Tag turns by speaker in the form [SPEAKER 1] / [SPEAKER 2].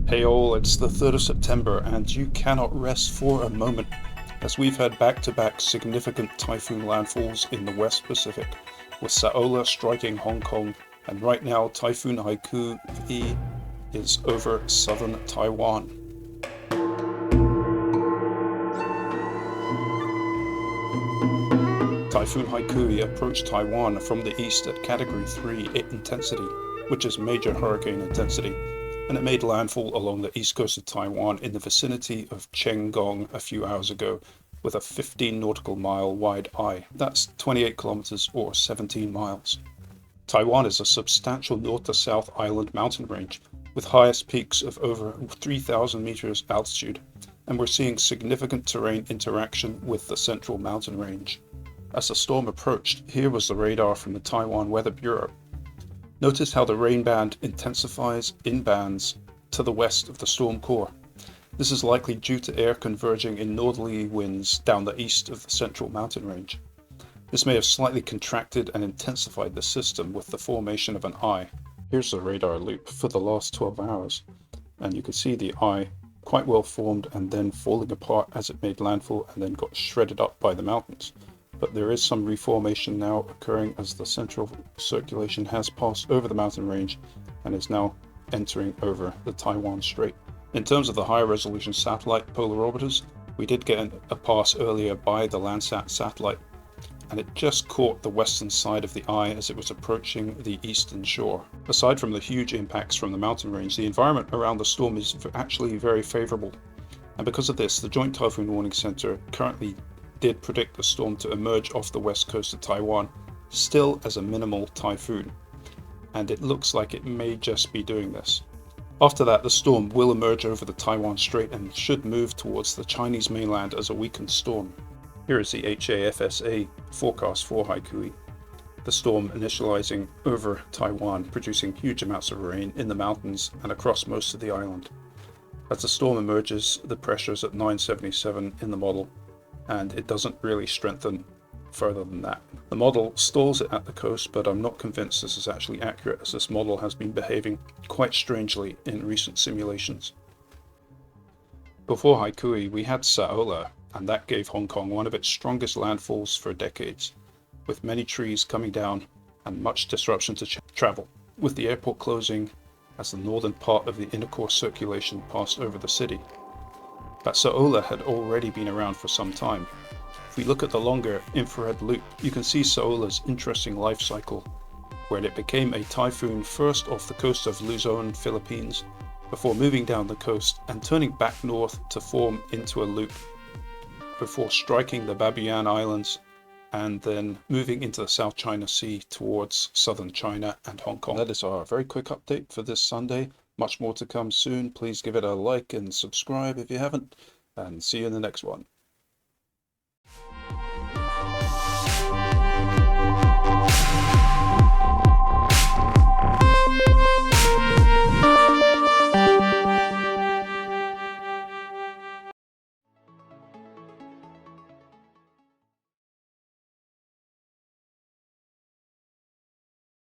[SPEAKER 1] Hey all, it's the 3rd of September and you cannot rest for a moment as we've had back-to-back significant typhoon landfalls in the West Pacific, with Saola striking Hong Kong, and right now Typhoon Haikui is over southern Taiwan. Typhoon Haikui approached Taiwan from the east at Category 3 intensity, which is major hurricane intensity, and it made landfall along the east coast of Taiwan in the vicinity of Chenggong a few hours ago with a 15 nautical mile wide eye. That's 28 kilometers or 17 miles. Taiwan is a substantial north to south island mountain range with highest peaks of over 3,000 meters altitude, and we're seeing significant terrain interaction with the central mountain range. As the storm approached, here was the radar from the Taiwan Weather Bureau. Notice how the rain band intensifies in bands to the west of the storm core. This is likely due to air converging in northerly winds down the east of the central mountain range. This may have slightly contracted and intensified the system with the formation of an eye. Here's the radar loop for the last 12 hours, and you can see the eye quite well formed and then falling apart as it made landfall and then got shredded up by the mountains. But there is some reformation now occurring as the central circulation has passed over the mountain range and is now entering over the Taiwan Strait. In terms of the high resolution satellite polar orbiters, we did get a pass earlier by the Landsat satellite, and it just caught the western side of the eye as it was approaching the eastern shore. Aside from the huge impacts from the mountain range, the environment around the storm is actually very favorable. And because of this, the Joint Typhoon Warning Center currently did predict the storm to emerge off the west coast of Taiwan, still as a minimal typhoon, and it looks like it may just be doing this. After that, the storm will emerge over the Taiwan Strait and should move towards the Chinese mainland as a weakened storm. Here is the HAFSA forecast for Haikui. The storm initializing over Taiwan, producing huge amounts of rain in the mountains and across most of the island. As the storm emerges, the pressure is at 977 in the model, and it doesn't really strengthen further than that. The model stalls it at the coast, but I'm not convinced this is actually accurate, as this model has been behaving quite strangely in recent simulations. Before Haikui, we had Saola, and that gave Hong Kong one of its strongest landfalls for decades, with many trees coming down and much disruption to travel, with the airport closing as the northern part of the inner core circulation passed over the city. But Saola had already been around for some time. If we look at the longer infrared loop, you can see Saola's interesting life cycle, where it became a typhoon first off the coast of Luzon, Philippines, before moving down the coast and turning back north to form into a loop, before striking the Babuyan Islands and then moving into the South China Sea towards southern China and Hong Kong. That is our very quick update for this Sunday. Much more to come soon. Please give it a like and subscribe if you haven't, and see you in the next one.